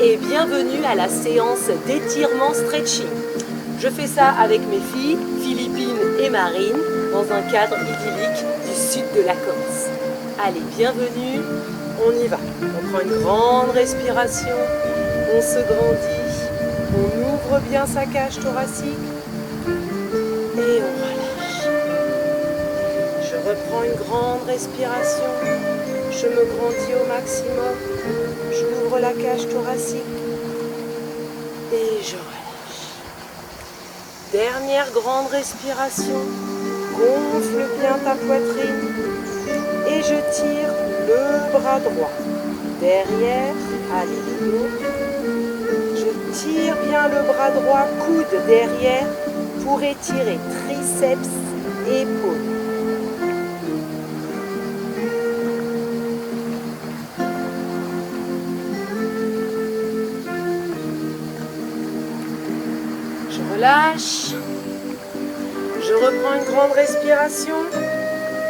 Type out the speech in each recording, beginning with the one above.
et bienvenue à la séance d'étirement stretching. Je fais ça avec mes filles, Philippine et Marine, dans un cadre idyllique du sud de la Corse. Allez, bienvenue, on y va. On prend une grande respiration, on se grandit, on ouvre bien sa cage thoracique et on relâche. Je reprends une grande respiration, je me grandis au maximum, j'ouvre la cage thoracique et je relâche. Dernière grande respiration, gonfle bien ta poitrine et je tire le bras droit derrière, allez les dos. Je tire bien le bras droit, coude derrière pour étirer triceps, épaules. Je relâche, je reprends une grande respiration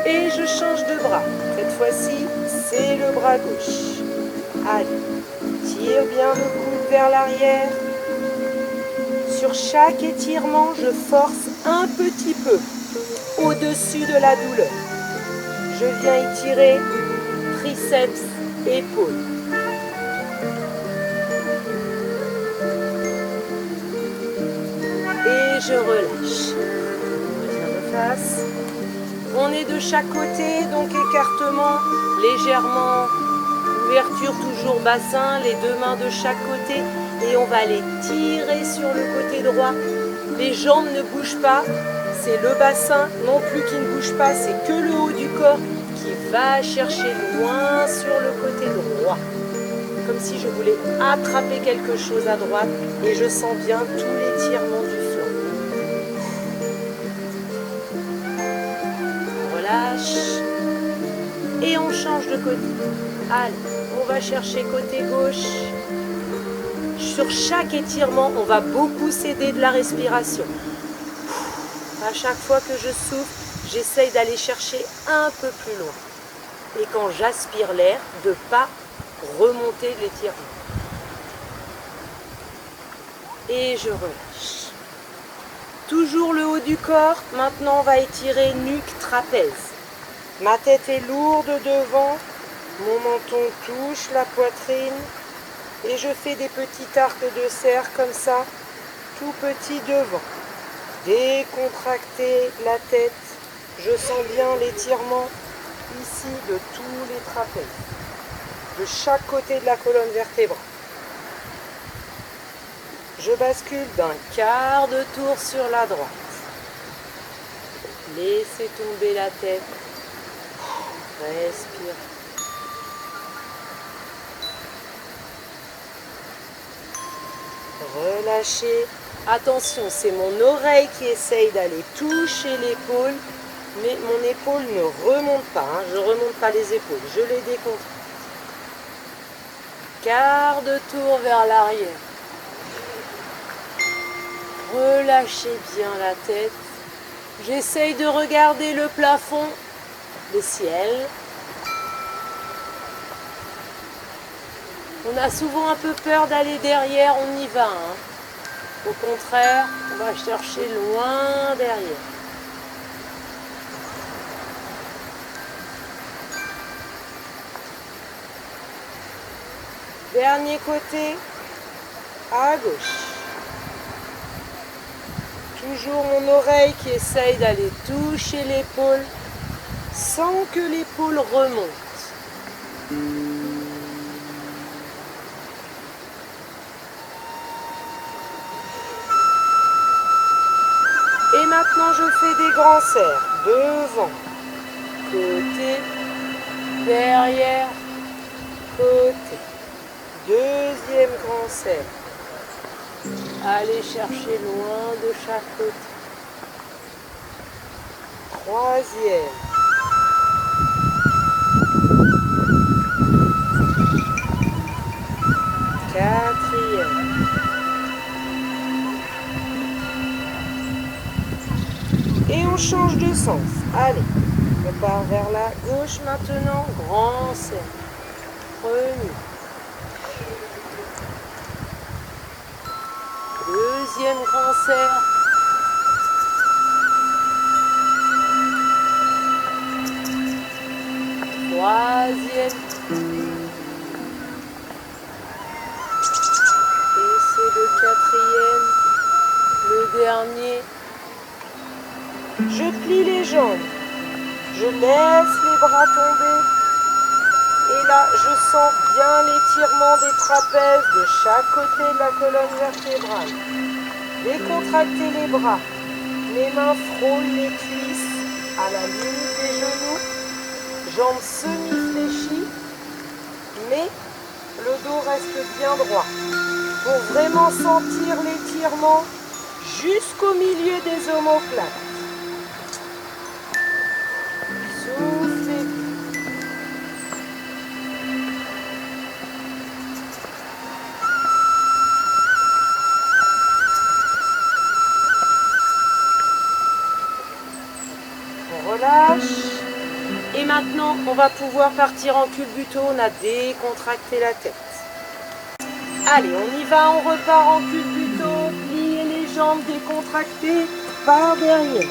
et je change de bras. Cette fois-ci, c'est le bras gauche. Allez, tire bien le coude vers l'arrière. Sur chaque étirement, je force un petit peu au-dessus de la douleur. Je viens étirer triceps, épaules. Et je relâche. On revient de face. On est de chaque côté, donc écartement légèrement, ouverture toujours bassin, les deux mains de chaque côté et on va les tirer sur le côté droit. Les jambes ne bougent pas, c'est le bassin non plus qui ne bouge pas, c'est que le haut du corps qui va chercher loin sur le côté droit. Comme si je voulais attraper quelque chose à droite et je sens bien tout l'étirement du flanc. Relâche et on change de côté. Allez, on va chercher côté gauche. Sur chaque étirement, on va beaucoup s'aider de la respiration. À chaque fois que je souffle, j'essaye d'aller chercher un peu plus loin. Et quand j'aspire l'air, de ne pas remonter l'étirement. Et je relâche. Toujours le haut du corps. Maintenant, on va étirer nuque, trapèze. Ma tête est lourde devant. Mon menton touche la poitrine. Et je fais des petits arcs de cercle comme ça, tout petit devant. Décontracter la tête. Je sens bien l'étirement ici de tous les trapèzes. De chaque côté de la colonne vertébrale. Je bascule d'un quart de tour sur la droite. Laissez tomber la tête. Respire. Relâchez. Attention, c'est mon oreille qui essaye d'aller toucher l'épaule, mais mon épaule ne remonte pas. Je ne remonte pas les épaules, je les décontracte. Quart de tour vers l'arrière. Relâchez bien la tête. J'essaye de regarder le plafond, le ciel. On a souvent un peu peur d'aller derrière, on y va. Au contraire, on va chercher loin derrière. Dernier côté, à gauche. Toujours mon oreille qui essaye d'aller toucher l'épaule sans que l'épaule remonte. Et maintenant, je fais des grands cercles. Devant, côté, derrière, côté. Deuxième grand cercle. Allez chercher loin de chaque côté. Troisième. Quatrième. Et on change de sens. Allez, on part vers la gauche maintenant. Grand cercle. Premier. Deuxième grand cercle. Troisième. Et c'est le quatrième, le dernier. Je plie les jambes. Je laisse les bras tomber. Et là, je sens bien l'étirement des trapèzes de chaque côté de la colonne vertébrale. Décontractez les bras. Mes mains frôlent les cuisses à la limite des genoux. Jambes semi-fléchies, mais le dos reste bien droit. Pour vraiment sentir l'étirement jusqu'au milieu des omoplates. Soufflez. On relâche. Et maintenant, on va pouvoir partir en culbuto. On a décontracté la tête. Allez, on y va, on repart en culbuto. Pliez les jambes décontractées par derrière.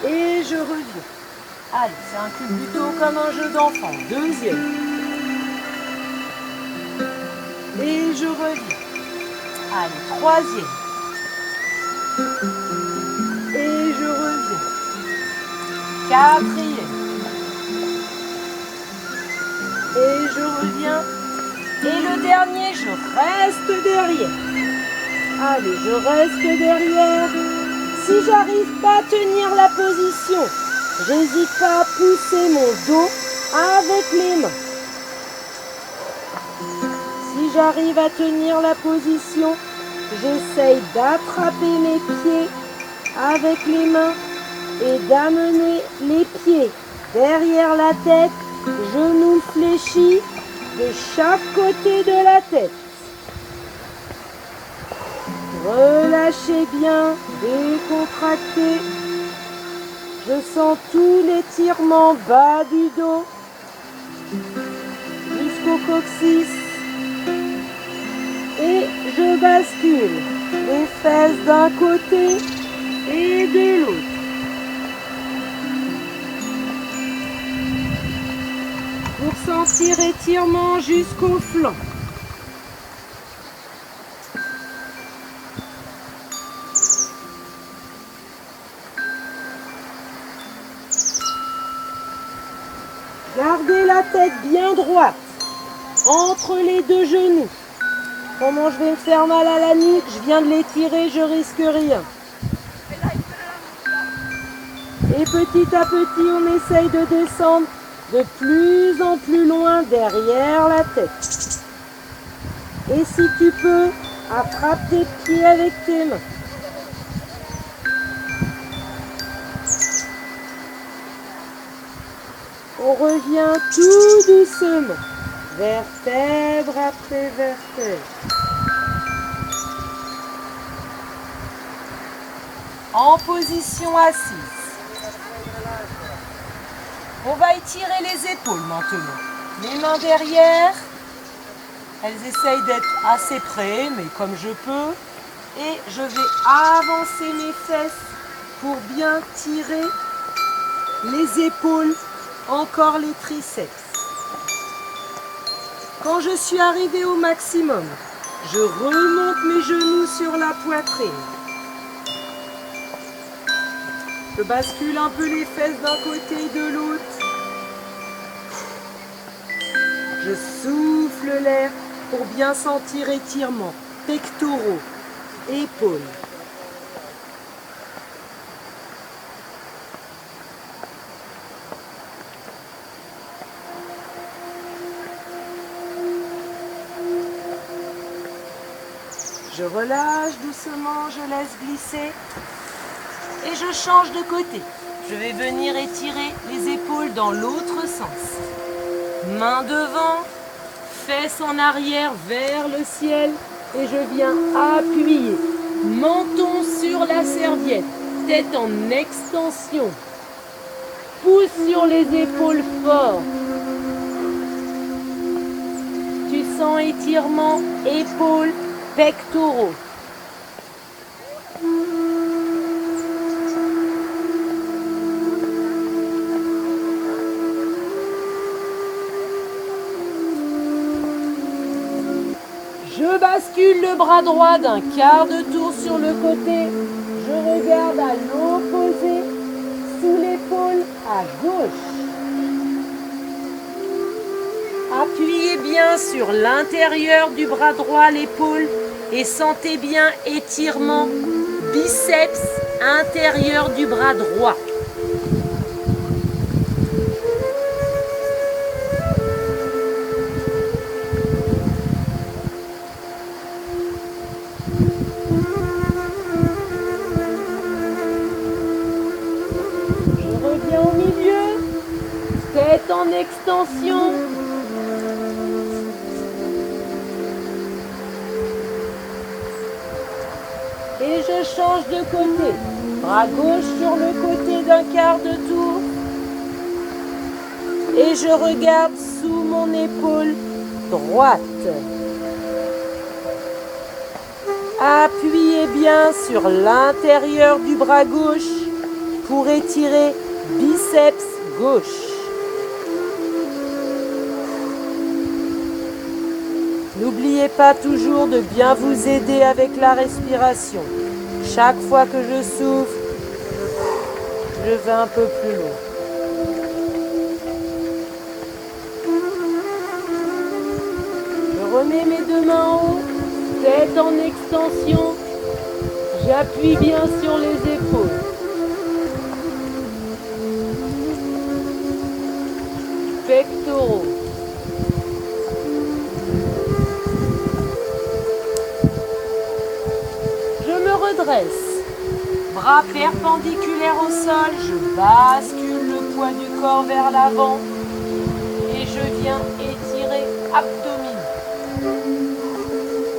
Et je reviens. Allez, c'est un culbuto comme un jeu d'enfant. Deuxième. Et je reviens. Allez, troisième. Et je reviens. Quatrième. Et je reviens. Et le dernier, je reste derrière. Allez, je reste derrière. Si j'arrive pas à tenir la position, j'hésite pas à pousser mon dos avec les mains. Si j'arrive à tenir la position, j'essaye d'attraper mes pieds avec les mains et d'amener les pieds derrière la tête, genoux fléchis de chaque côté de la tête. Relâchez bien, décontractez. Je sens tout l'étirement bas du dos jusqu'au coccyx. Et je bascule les fesses d'un côté et de l'autre. Pour sentir étirement jusqu'au flanc. Gardez la tête bien droite, entre les deux genoux. Comment je vais me faire mal à la nuque? Je viens de l'étirer, je risque rien. Et petit à petit, on essaye de descendre de plus en plus loin derrière la tête. Et si tu peux, attrape tes pieds avec tes mains. On revient tout doucement, vertèbre après vertèbre. En position assise. On va étirer les épaules maintenant. Les mains derrière. Elles essayent d'être assez près, mais comme je peux. Et je vais avancer mes fesses pour bien tirer les épaules. Encore les triceps. Quand je suis arrivée au maximum, je remonte mes genoux sur la poitrine. Je bascule un peu les fesses d'un côté et de l'autre. Je souffle l'air pour bien sentir étirement, pectoraux, épaules. Je relâche doucement, je laisse glisser et je change de côté. Je vais venir étirer les épaules dans l'autre sens. Main devant, fesses en arrière vers le ciel et je viens appuyer. Menton sur la serviette, tête en extension. Pouce sur les épaules fort. Tu sens étirement, épaules, pectoraux. Je bascule le bras droit d'un quart de tour sur le côté. Je regarde à l'opposé, sous l'épaule à gauche. Appuyez bien sur l'intérieur du bras droit, l'épaule, et sentez bien étirement, biceps intérieur du bras droit. Je reviens au milieu, tête en extension. Et je change de côté. Bras gauche sur le côté d'un quart de tour. Et je regarde sous mon épaule droite. Appuyez bien sur l'intérieur du bras gauche pour étirer biceps gauche. N'oubliez pas toujours de bien vous aider avec la respiration. Chaque fois que je souffle, je vais un peu plus loin. Je remets mes deux mains en haut, tête en extension. J'appuie bien sur les épaules. Pectoraux. Redresse. Bras perpendiculaires au sol, je bascule le poids du corps vers l'avant et je viens étirer abdominaux.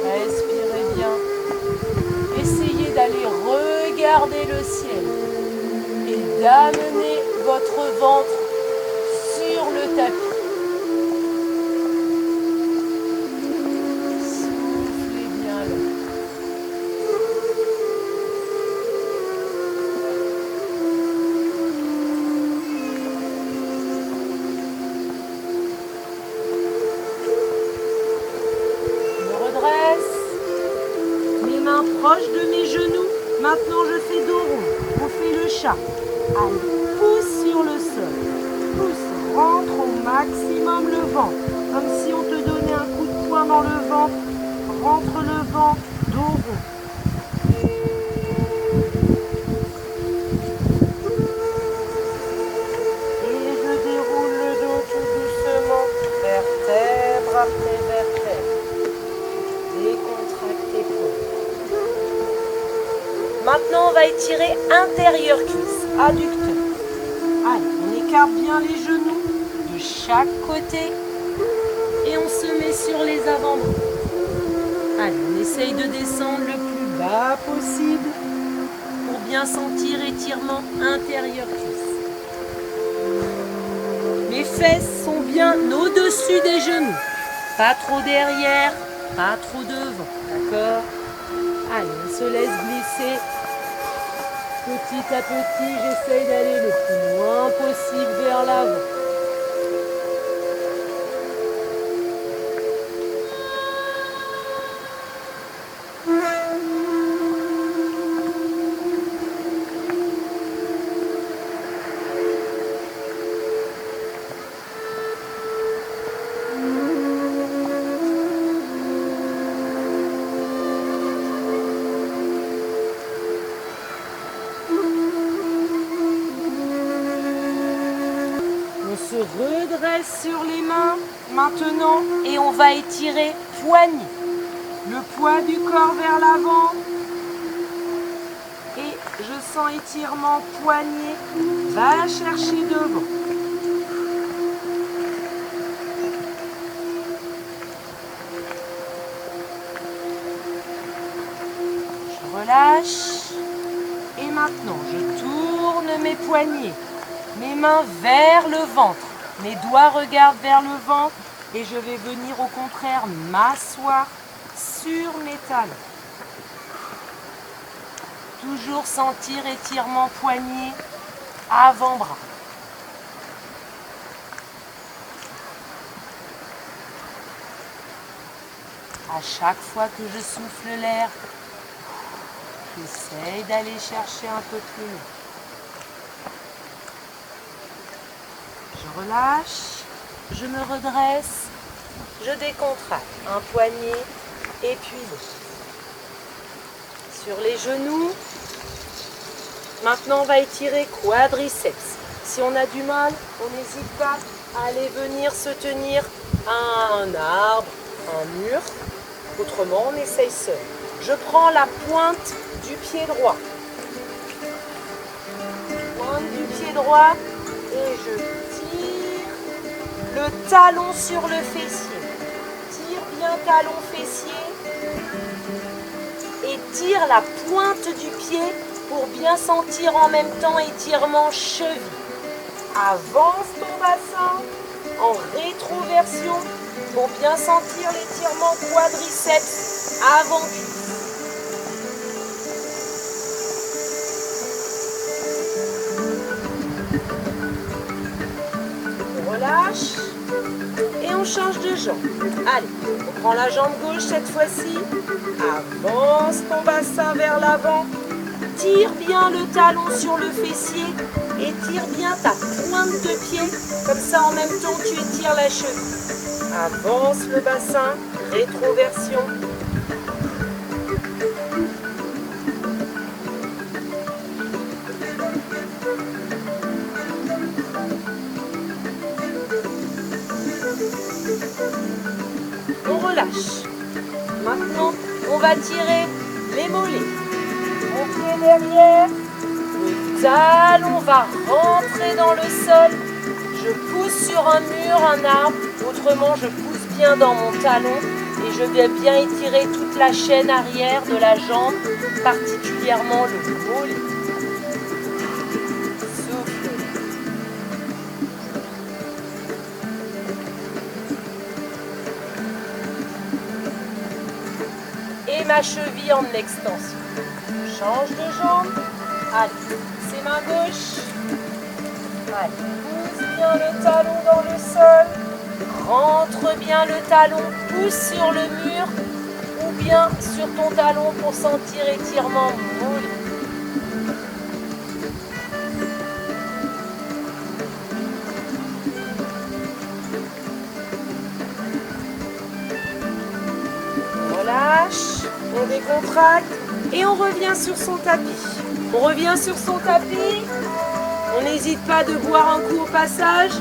Respirez bien. Essayez d'aller regarder le ciel et d'amener votre ventre sur le tapis. Proche de mes genoux, maintenant je fais dos rond, on fait le chat. Allez, pousse sur le sol, pousse, rentre au maximum le ventre, comme si on te donnait un coup de poing dans le ventre, rentre le ventre, dos rond. Et je déroule le dos tout doucement, vertèbre après vertèbre, décontracte tes poings. Maintenant, on va étirer intérieur cuisse, adducteur. Allez, on écarte bien les genoux de chaque côté et on se met sur les avant-bras. Allez, on essaye de descendre le plus bas possible pour bien sentir étirement intérieur cuisse. Les fesses sont bien au-dessus des genoux. Pas trop derrière, pas trop devant, d'accord ? Allez, on se laisse glisser. Petit à petit, j'essaye d'aller le plus loin possible vers l'avant. Se redresse sur les mains maintenant et on va étirer poignet. Le poids du corps vers l'avant et je sens étirement poignet. Va chercher devant. Je relâche et maintenant je tourne mes poignets. Mes mains vers le ventre, mes doigts regardent vers le ventre et je vais venir au contraire m'asseoir sur mes talons. Toujours sentir étirement poignet, avant-bras. À chaque fois que je souffle l'air, j'essaye d'aller chercher un peu plus loin. Je relâche, je me redresse, je décontracte un poignet et puis l'autre. Sur les genoux, maintenant on va étirer quadriceps. Si on a du mal, on n'hésite pas à aller venir se tenir à un arbre, un mur. Autrement, on essaye seul. Je prends la pointe du pied droit. Pointe du pied droit et je tire le talon sur le fessier. Tire bien talon fessier et tire la pointe du pied pour bien sentir en même temps étirement cheville. Avance ton bassin en rétroversion pour bien sentir l'étirement quadriceps avant cuisse. On relâche et on change de jambe. Allez, on prend la jambe gauche cette fois-ci. Avance ton bassin vers l'avant. Tire bien le talon sur le fessier et tire bien ta pointe de pied. Comme ça, en même temps, tu étires la cheville. Avance le bassin, rétroversion. On relâche. Maintenant, on va tirer les mollets. Mon pied derrière, le talon va rentrer dans le sol. Je pousse sur un mur, un arbre. Autrement, je pousse bien dans mon talon et je vais bien étirer toute la chaîne arrière de la jambe, particulièrement le mollet. Souffle. Et ma cheville en extension. Change de jambe. Allez, c'est main gauche. Allez, pousse bien le talon dans le sol. Rentre bien le talon, pousse sur le mur ou bien sur ton talon pour sentir étirement mollet. On relâche, on décontracte et on revient sur son tapis. On revient sur son tapis, on n'hésite pas de boire un coup au passage.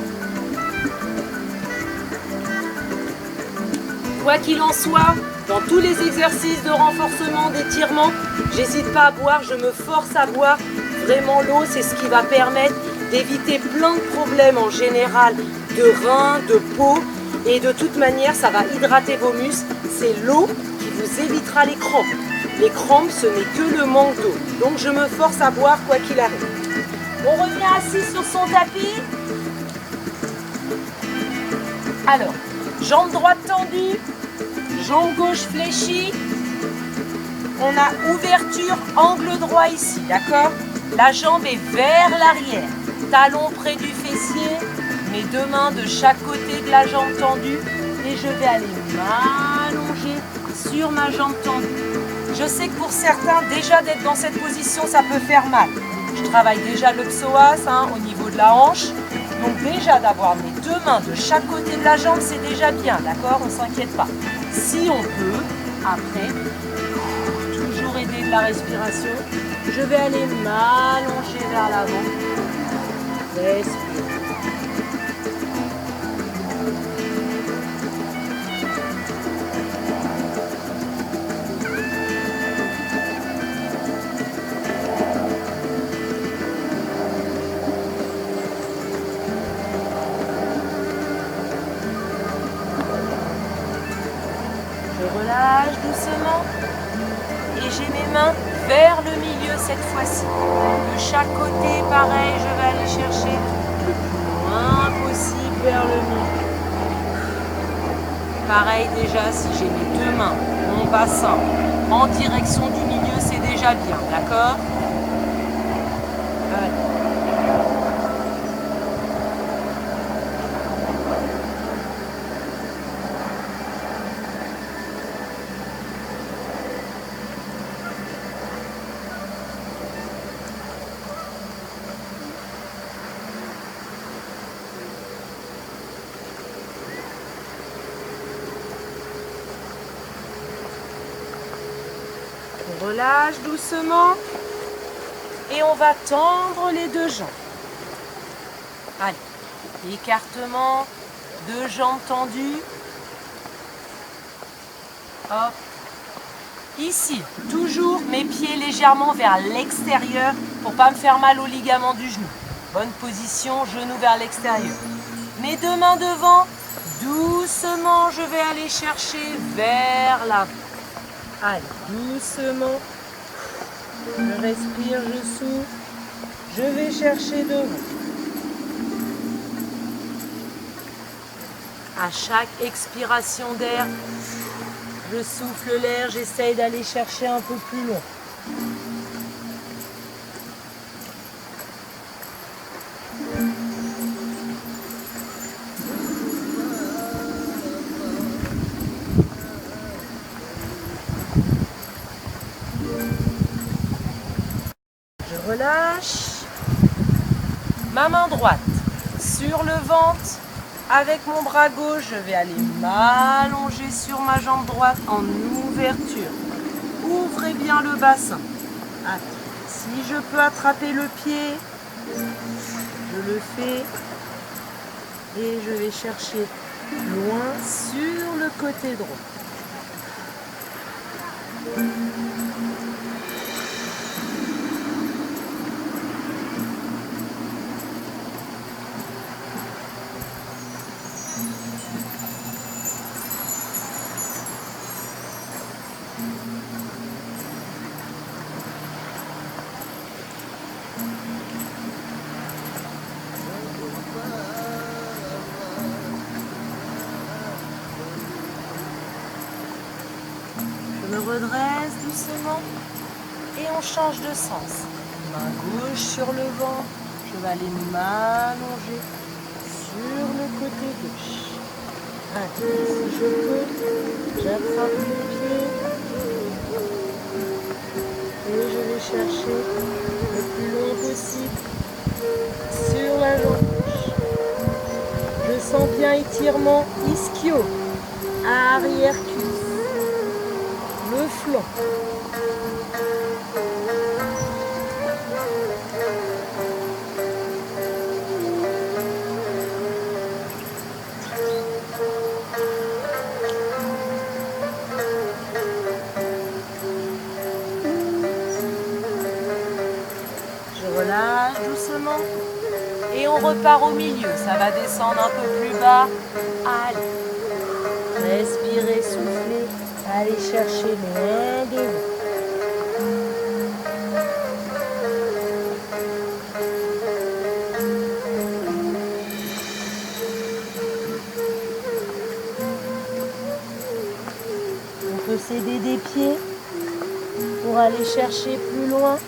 Quoi qu'il en soit, dans tous les exercices de renforcement, d'étirement, j'hésite pas à boire, je me force à boire. Vraiment, l'eau, c'est ce qui va permettre d'éviter plein de problèmes en général, de reins, de peau. Et de toute manière, ça va hydrater vos muscles. C'est l'eau qui vous évitera les crampes. Les crampes, ce n'est que le manque d'eau. Donc, je me force à boire quoi qu'il arrive. On revient assis sur son tapis. Alors, jambe droite tendue. Jambe gauche fléchie, on a ouverture, angle droit ici, d'accord? La jambe est vers l'arrière, talon près du fessier, mes deux mains de chaque côté de la jambe tendue et je vais aller m'allonger sur ma jambe tendue. Je sais que pour certains, déjà d'être dans cette position, ça peut faire mal. Je travaille déjà le psoas au niveau de la hanche. Donc déjà d'avoir mes deux mains de chaque côté de la jambe, c'est déjà bien, d'accord? On ne s'inquiète pas. Si on peut, après, toujours aider de la respiration, je vais aller m'allonger vers l'avant. Respire. Relâche doucement et j'ai mes mains vers le milieu cette fois-ci. De chaque côté, pareil, je vais aller chercher le plus loin possible vers le milieu. Pareil déjà, si j'ai mes deux mains, mon bassin en direction du milieu, c'est déjà bien, d'accord? Je relâche doucement et on va tendre les deux jambes. Allez, écartement, deux jambes tendues. Hop. Ici, toujours mes pieds légèrement vers l'extérieur pour ne pas me faire mal aux ligaments du genou. Bonne position, genou vers l'extérieur. Mes deux mains devant, doucement, je vais aller chercher vers l'avant. Allez, doucement. Je respire, je souffle. Je vais chercher devant. À chaque expiration d'air, je souffle l'air, j'essaye d'aller chercher un peu plus loin. Je relâche. Ma main droite sur le ventre. Avec mon bras gauche, je vais aller m'allonger sur ma jambe droite en ouverture. Ouvrez bien le bassin. Allez. Si je peux attraper le pied, je le fais. Et je vais chercher loin sur le côté droit. Je me redresse doucement et on change de sens. Main gauche sur le ventre, je vais aller m'allonger sur le côté gauche. Allez, si je peux, j'attrape le pied et je vais chercher le plus long possible sur la jambe gauche. Je sens bien étirement ischio, arrière-cuisse. Le flanc. Je relâche doucement et on repart au milieu. Ça va descendre un peu plus bas. Allez. Respirez, soufflez. Allez chercher loin devant. On peut s'aider des pieds pour aller chercher plus loin.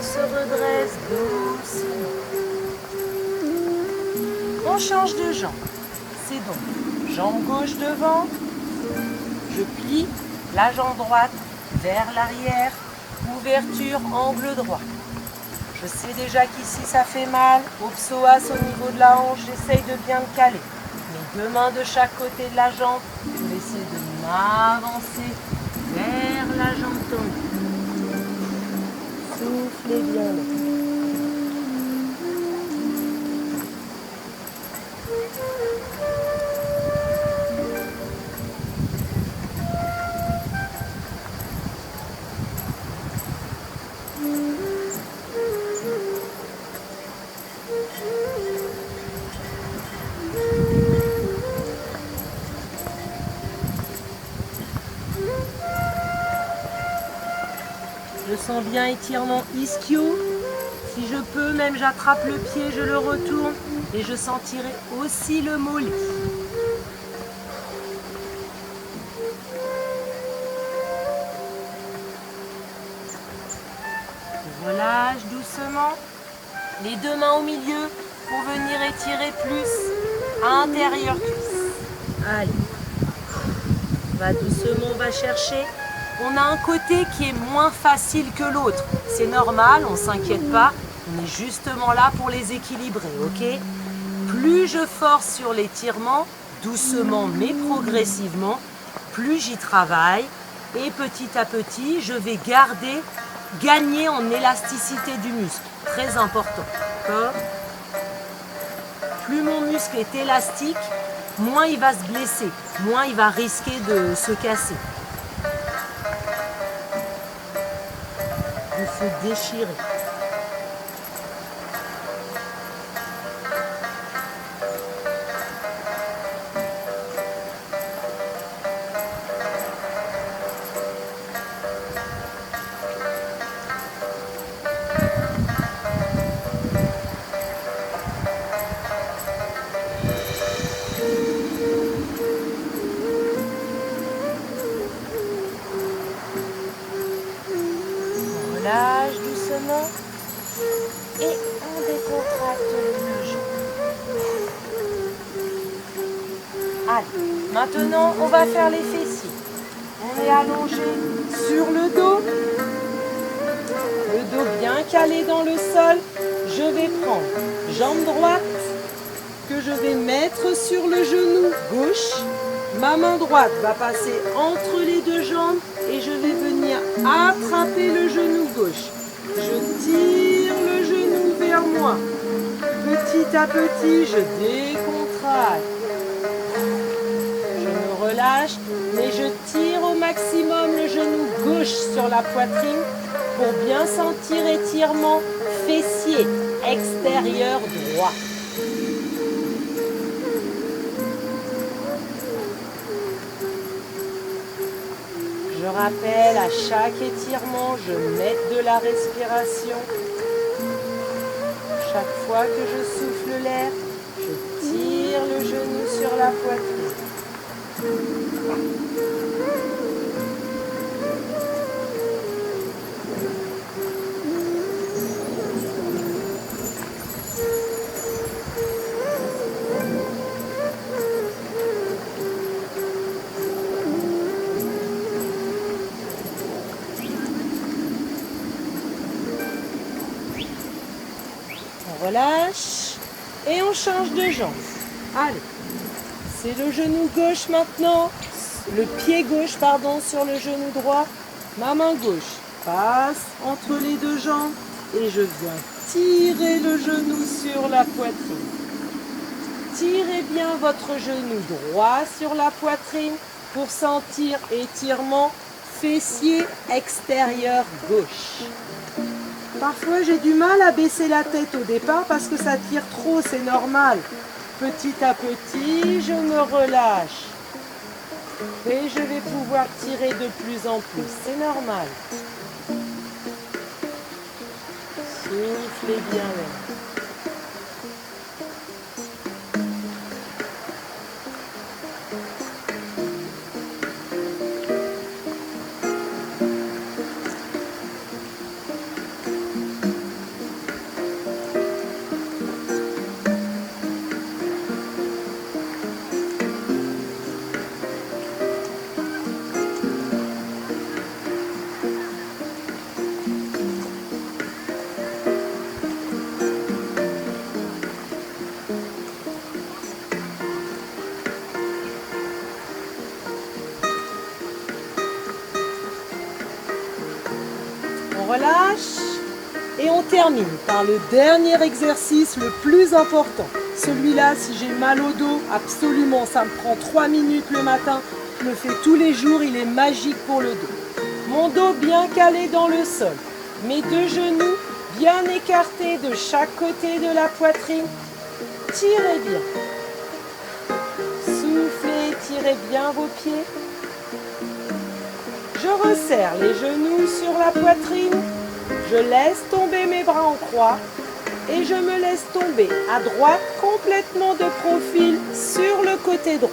Se redresse doucement. On change de jambe. C'est donc jambe gauche devant. Je plie la jambe droite vers l'arrière. Ouverture, angle droit. Je sais déjà qu'ici ça fait mal. Au psoas au niveau de la hanche, j'essaye de bien le caler. Mes deux mains de chaque côté de la jambe. Je vais essayer de m'avancer vers la jambe tendue. Soufflez bien. Je sens bien étirement ischio. Si je peux, même j'attrape le pied, je le retourne et je sentirai aussi le mollet. Je relâche doucement. Les deux mains au milieu pour venir étirer plus. intérieur cuisse. Allez. Va doucement, on va chercher. On a un côté qui est moins facile que l'autre. C'est normal, on ne s'inquiète pas. On est justement là pour les équilibrer, ok? Plus je force sur l'étirement, doucement mais progressivement, plus j'y travaille. Et petit à petit, je vais gagner en élasticité du muscle. Très important, d'accord? Plus mon muscle est élastique, moins il va se blesser, moins il va risquer de se casser. De se déchirer. Relâche doucement et on décontracte le genou. Allez, maintenant on va faire les fessiers. On est allongé sur le dos bien calé dans le sol. Je vais prendre jambe droite que je vais mettre sur le genou gauche. Ma main droite va passer entre les deux jambes et je vais venir attraper le genou gauche. Je tire le genou vers moi. Petit à petit, je décontracte. Je me relâche, mais je tire au maximum le genou gauche sur la poitrine pour bien sentir étirement fessier extérieur droit. Je rappelle, à chaque étirement, je mets de la respiration. Chaque fois que je souffle l'air, je tire le genou sur la poitrine. On relâche et on change de jambe. Allez, c'est le genou gauche maintenant, le pied gauche pardon sur le genou droit. Ma main gauche passe entre les deux jambes et je viens tirer le genou sur la poitrine. Tirez bien votre genou droit sur la poitrine pour sentir étirement fessier extérieur gauche. Parfois, j'ai du mal à baisser la tête au départ parce que ça tire trop, c'est normal. Petit à petit, je me relâche. Et je vais pouvoir tirer de plus en plus, c'est normal. Soufflez bien l'air. On relâche et on termine par le dernier exercice le plus important. Celui-là, si j'ai mal au dos, absolument, ça me prend 3 minutes le matin. Je le fais tous les jours, il est magique pour le dos. Mon dos bien calé dans le sol. Mes deux genoux bien écartés de chaque côté de la poitrine. Tirez bien. Soufflez, tirez bien vos pieds. Je resserre les genoux sur la poitrine, je laisse tomber mes bras en croix et je me laisse tomber à droite complètement de profil sur le côté droit.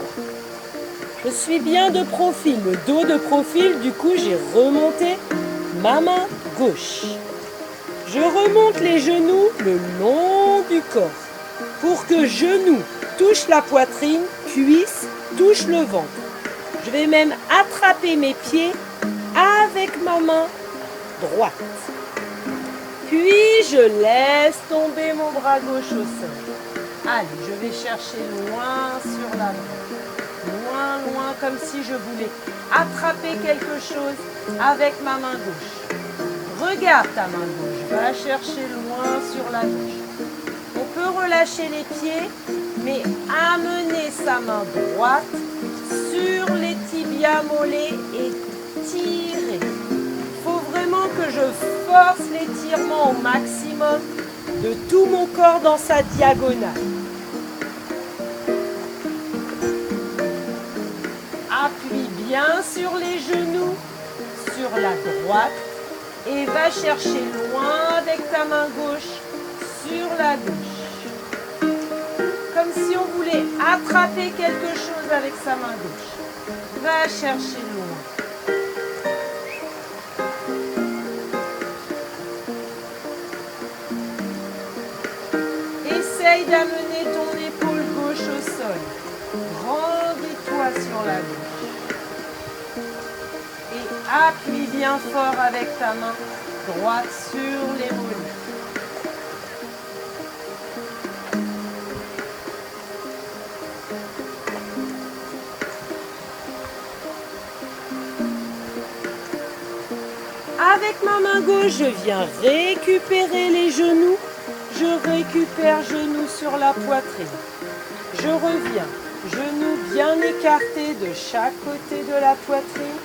Je suis bien de profil, le dos de profil, du coup j'ai remonté ma main gauche. Je remonte les genoux le long du corps pour que genoux touche la poitrine, cuisse, touche le ventre. Je vais même attraper mes pieds avec ma main droite. Puis je laisse tomber mon bras gauche au sol. Allez, je vais chercher loin sur la main. Loin, loin, comme si je voulais attraper quelque chose avec ma main gauche. Regarde ta main gauche, va chercher loin sur la gauche. On peut relâcher les pieds, mais amener sa main droite sur les tibias mollets et tirer. Il faut vraiment que je force l'étirement au maximum de tout mon corps dans sa diagonale. Appuie bien sur les genoux, sur la droite et va chercher loin avec ta main gauche sur la gauche. Comme si on voulait attraper quelque chose avec sa main gauche. Va chercher loin. Essaye d'amener ton épaule gauche au sol. Grandis-toi sur la gauche. Et appuie bien fort avec ta main droite sur les mollets. Avec ma main gauche, je viens récupérer les genoux. Je récupère genoux sur la poitrine. Je reviens, genoux bien écartés de chaque côté de la poitrine.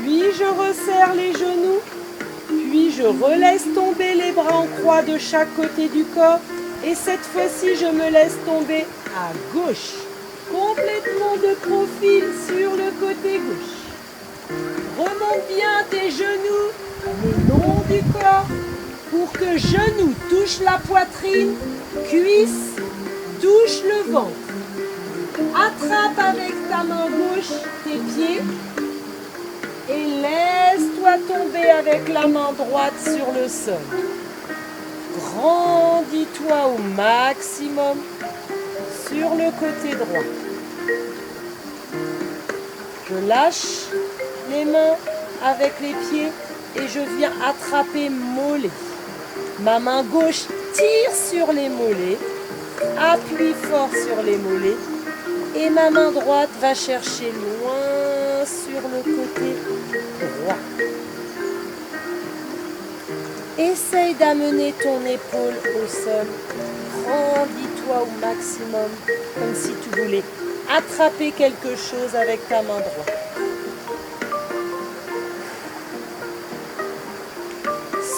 Puis je resserre les genoux. Puis je relaisse tomber les bras en croix de chaque côté du corps. Et cette fois-ci, je me laisse tomber à gauche. Complètement de profil sur le côté gauche. Remonte bien tes genoux le long du corps pour que genoux touchent la poitrine, cuisses touchent le ventre. Attrape avec ta main gauche tes pieds et laisse-toi tomber avec la main droite sur le sol. Grandis-toi au maximum sur le côté droit. Je lâche les mains avec les pieds et je viens attraper mollets. Ma main gauche tire sur les mollets, appuie fort sur les mollets et ma main droite va chercher loin sur le côté droit. Essaye d'amener ton épaule au sol. Grandis-toi au maximum, comme si tu voulais attraper quelque chose avec ta main droite.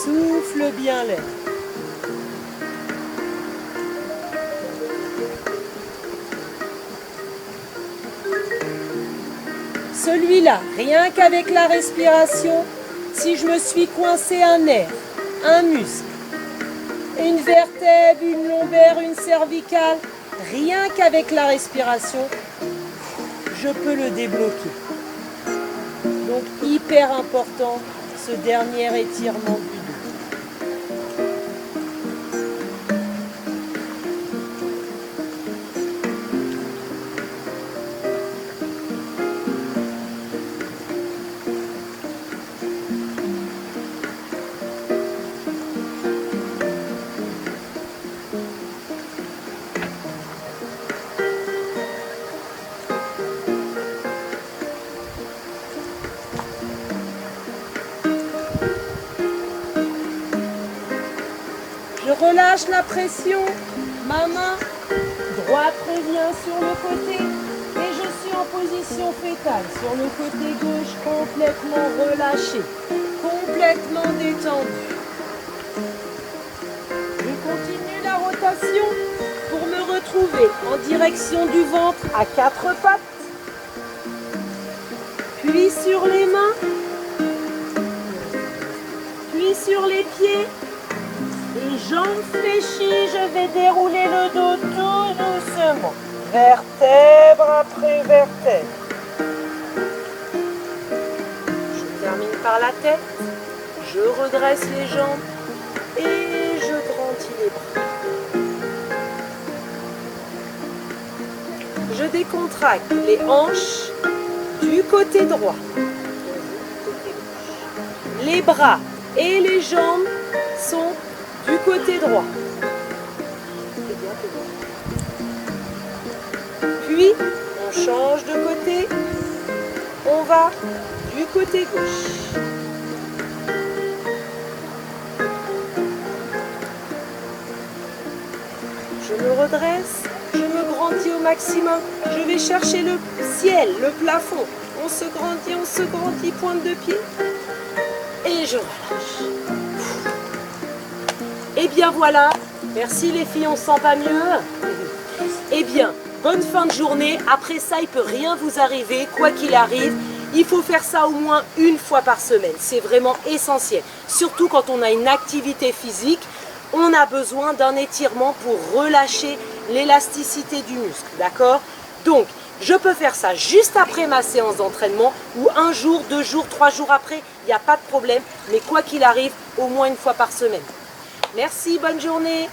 Souffle bien l'air. Celui-là, rien qu'avec la respiration, si je me suis coincé un nerf, un muscle, une vertèbre, une lombaire, une cervicale, rien qu'avec la respiration, je peux le débloquer. Donc hyper important ce dernier étirement du dos. Je relâche la pression, ma main droite revient sur le côté et je suis en position fétale. Sur le côté gauche, complètement relâché, complètement détendu. Je continue la rotation pour me retrouver en direction du ventre à 4 pattes. Puis sur les mains, puis sur les pieds. Et jambes fléchies, je vais dérouler le dos tout doucement. Vertèbre après vertèbre. Je termine par la tête. Je redresse les jambes et je grandis les bras. décontracte les hanches du côté droit. Les bras et les jambes sont du côté droit. Puis, on change de côté. On va du côté gauche. Je me redresse, je me grandis au maximum. Je vais chercher le ciel, le plafond. On se grandit, pointe de pied. Et je relâche. Et bien voilà. Merci les filles, on se sent pas mieux. Eh bien, bonne fin de journée. Après ça, il ne peut rien vous arriver, quoi qu'il arrive. Il faut faire ça au moins une fois par semaine. C'est vraiment essentiel. Surtout quand on a une activité physique, on a besoin d'un étirement pour relâcher l'élasticité du muscle. D'accord? Donc, je peux faire ça juste après ma séance d'entraînement ou un jour, 2 jours, 3 jours après. Il n'y a pas de problème. Mais quoi qu'il arrive, au moins une fois par semaine. Merci, bonne journée.